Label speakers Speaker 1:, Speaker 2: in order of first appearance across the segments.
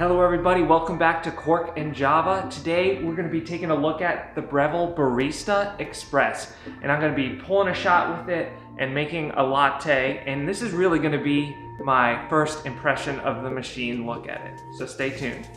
Speaker 1: Hello everybody, welcome back to Cork and Java. Today we're going to be taking a look at the BREVILLE Barista Express, and I'm going to be pulling a shot with it and making a latte, and this is really going to be my first impression of the machine look at it. So stay tuned.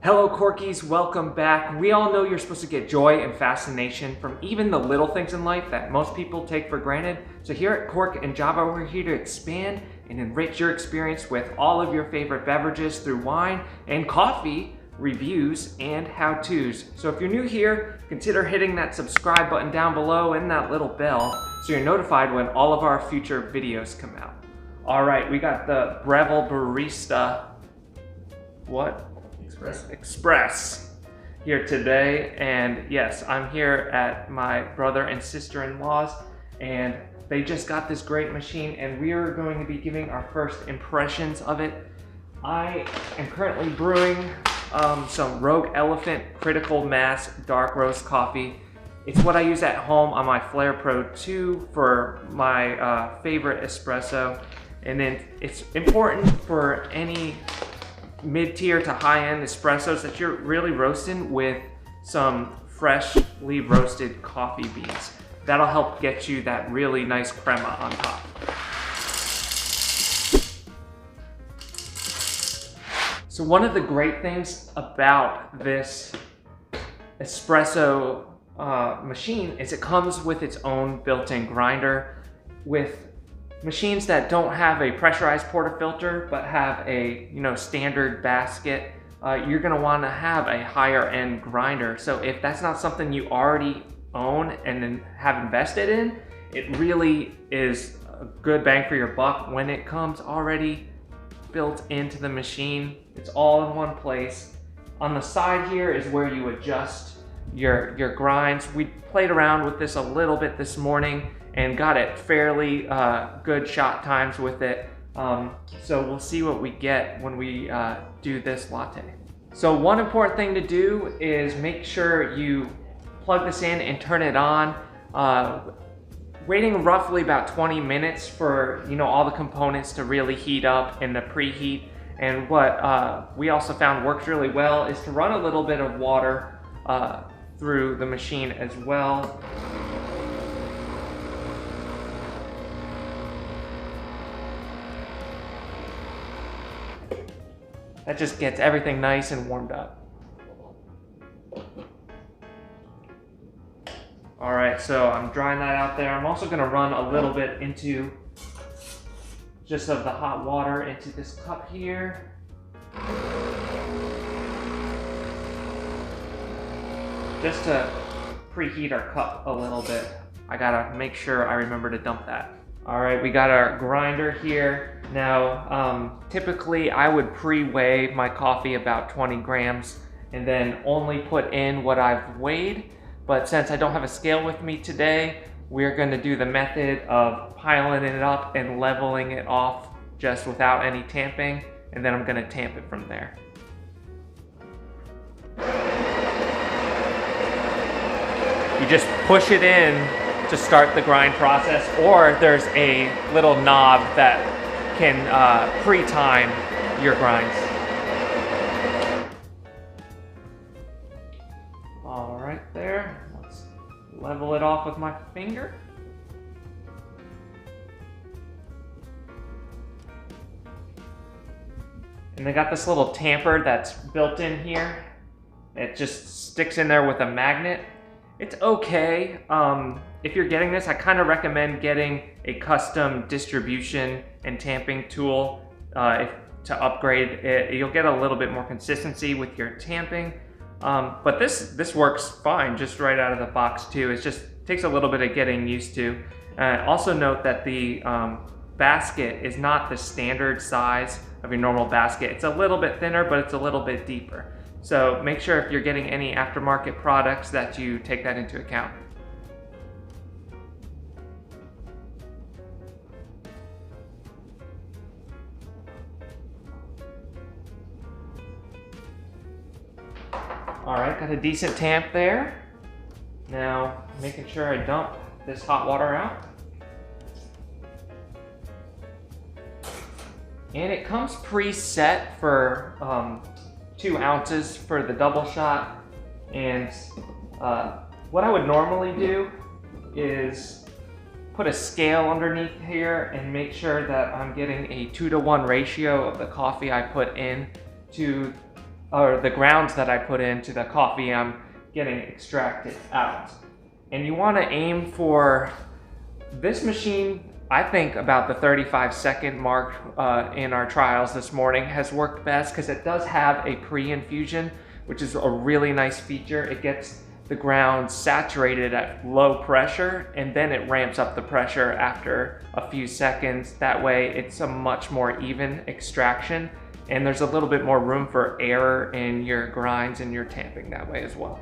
Speaker 1: Hello Corkies, welcome back. We all know you're supposed to get joy and fascination from even the little things in life that most people take for granted. So here at Cork and Java, we're here to expand and enrich your experience with all of your favorite beverages through wine and coffee, reviews, and how-tos. So if you're new here, consider hitting that subscribe button down below and that little bell so you're notified when all of our future videos come out. All right, we got the BREVILLE Barista, Express here today, and yes, I'm here at my brother and sister-in-law's, and they just got this great machine, and we are going to be giving our first impressions of it. I am currently brewing some Rogue Elephant Critical Mass Dark Roast Coffee. It's what I use at home on my Flair Pro 2 for my favorite espresso, and then it's important for any mid-tier to high-end espressos that you're really roasting with some freshly roasted coffee beans. That'll help get you that really nice crema on top. So one of the great things about this espresso machine is it comes with its own built-in grinder. With machines that don't have a pressurized portafilter but have a standard basket, you're going to want to have a higher end grinder. So if that's not something you already own and then have invested in, it really is a good bang for your buck when it comes already built into the machine. It's all in one place. On the side here is where you adjust your grinds. We played around with this a little bit this morning and got it fairly good shot times with it. So we'll see what we get when we do this latte. So one important thing to do is make sure you plug this in and turn it on. Waiting roughly about 20 minutes for all the components to really heat up and the preheat. And what we also found works really well is to run a little bit of water through the machine as well. That just gets everything nice and warmed up. All right, so I'm drying that out there. I'm also gonna run a little bit into just of the hot water into this cup here. Just to preheat our cup a little bit. I gotta make sure I remember to dump that. All right, we got our grinder here. Now, typically I would pre-weigh my coffee about 20 grams and then only put in what I've weighed. But since I don't have a scale with me today, we're gonna do the method of piling it up and leveling it off just without any tamping, and then I'm gonna tamp it from there. You just push it in to start the grind process, or there's a little knob that can pre-time your grinds. All right there, let's level it off with my finger. And they got this little tamper that's built in here. It just sticks in there with a magnet. It's okay. If you're getting this, I kind of recommend getting a custom distribution and tamping tool to upgrade it. You'll get a little bit more consistency with your tamping. But this works fine just right out of the box too. It just takes a little bit of getting used to. Also note that the basket is not the standard size of your normal basket. It's a little bit thinner, but it's a little bit deeper. So make sure if you're getting any aftermarket products that you take that into account. All right, got a decent tamp there. Now, making sure I dump this hot water out. And it comes preset for 2 ounces for the double shot. And what I would normally do is put a scale underneath here and make sure that I'm getting a 2-to-1 ratio of the coffee I put in to, or the grounds that I put into the coffee I'm getting extracted out. And you want to aim for this machine. I think about the 35-second mark in our trials this morning has worked best because it does have a pre-infusion, which is a really nice feature. It gets the ground saturated at low pressure and then it ramps up the pressure after a few seconds. That way it's a much more even extraction and there's a little bit more room for error in your grinds and your tamping that way as well.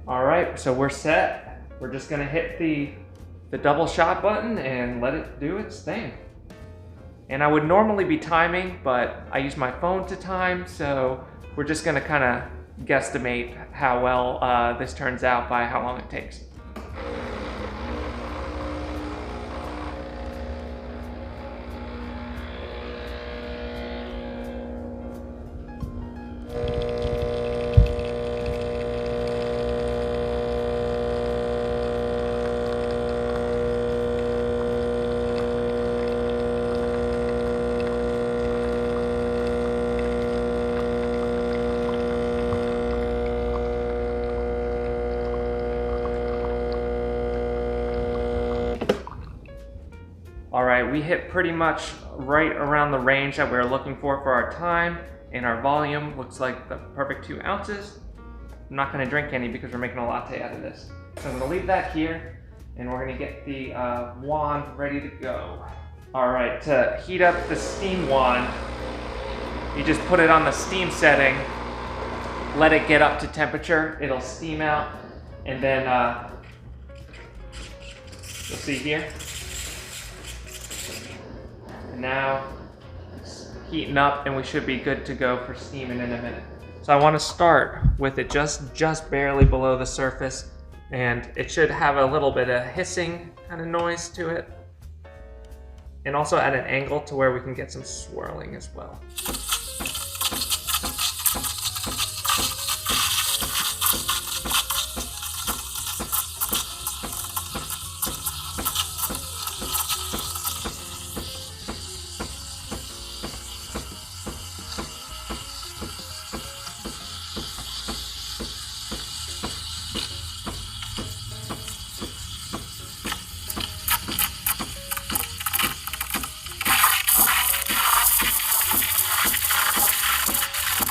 Speaker 1: All right, so we're set. We're just gonna hit the double shot button and let it do its thing. And I would normally be timing, but I use my phone to time, so we're just gonna kind of guesstimate how well this turns out by how long it takes. All right, we hit pretty much right around the range that we were looking for our time, and our volume looks like the perfect 2 ounces. I'm not gonna drink any because we're making a latte out of this. So I'm gonna leave that here, and we're gonna get the wand ready to go. All right, to heat up the steam wand, you just put it on the steam setting, let it get up to temperature, it'll steam out, and then you'll see here. Now it's heating up and we should be good to go for steaming in a minute. So I want to start with it just barely below the surface, and it should have a little bit of hissing kind of noise to it, and also at an angle to where we can get some swirling as well.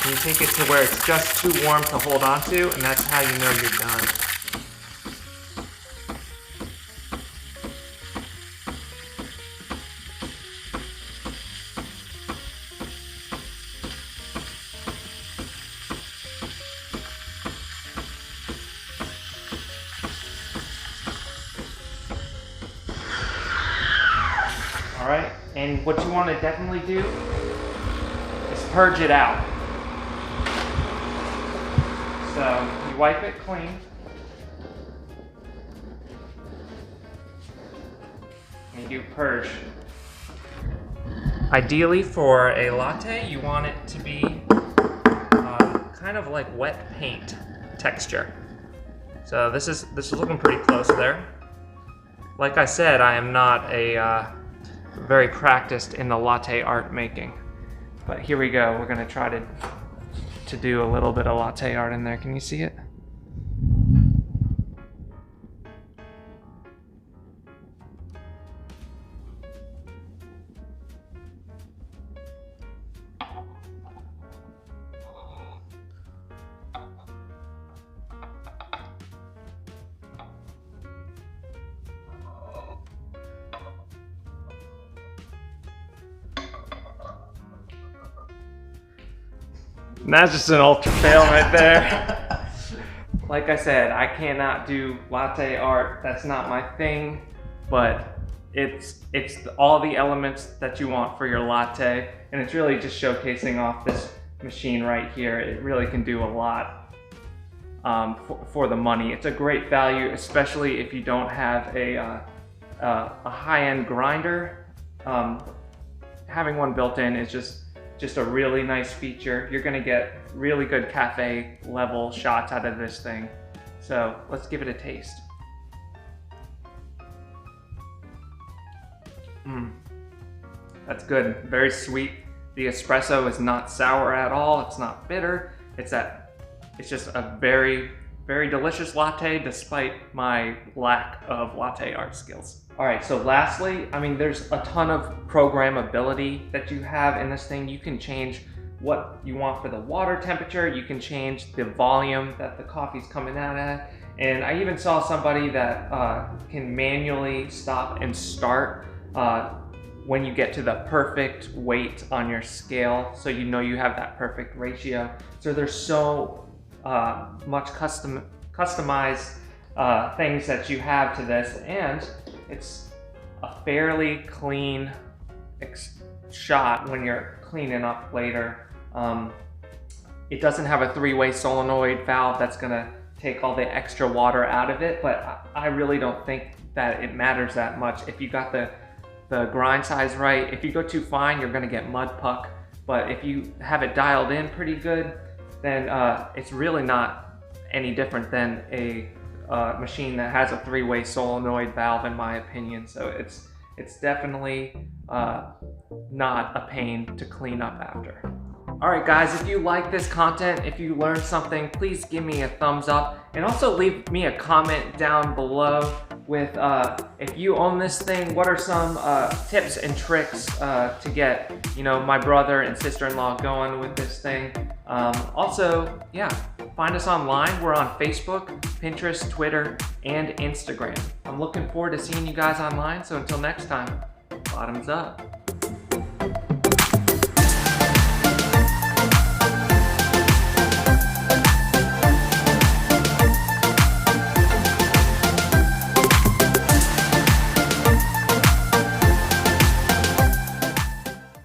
Speaker 1: You take it to where it's just too warm to hold on to, and that's how you know you're done. All right, and what you want to definitely do is purge it out. So you wipe it clean. And you purge. Ideally for a latte, you want it to be kind of like wet paint texture. So this is looking pretty close there. Like I said, I am not a very practiced in the latte art making, but here we go. We're gonna try to do a little bit of latte art in there. Can you see it? And that's just an ultra fail right there. Like I said, I cannot do latte art. That's not my thing, but it's all the elements that you want for your latte, and it's really just showcasing off this machine right here. It really can do a lot. for the money. It's a great value, especially if you don't have a high-end grinder. Having one built in is just a really nice feature. You're gonna get really good cafe level shots out of this thing. So let's give it a taste. That's good, very sweet. The espresso is not sour at all. It's not bitter. It's just a very, very delicious latte despite my lack of latte art skills. All right, so lastly, I mean, there's a ton of programmability that you have in this thing. You can change what you want for the water temperature. You can change the volume that the coffee's coming out at. And I even saw somebody that can manually stop and start when you get to the perfect weight on your scale, so you know you have that perfect ratio. So there's so much customized things that you have to this, and it's a fairly clean shot when you're cleaning up later. It doesn't have a three-way solenoid valve that's gonna take all the extra water out of it, but I really don't think that it matters that much. If you got the grind size right, if you go too fine, you're gonna get mud puck. But if you have it dialed in pretty good, then it's really not any different than a machine that has a three-way solenoid valve, in my opinion. So it's definitely not a pain to clean up after. All right, guys, if you like this content, if you learned something, please give me a thumbs up, and also leave me a comment down below with if you own this thing, what are some tips and tricks to get, you know, my brother and sister-in-law going with this thing. Also, yeah, find us online. We're on Facebook, Pinterest, Twitter, and Instagram. I'm looking forward to seeing you guys online. So until next time, bottoms up.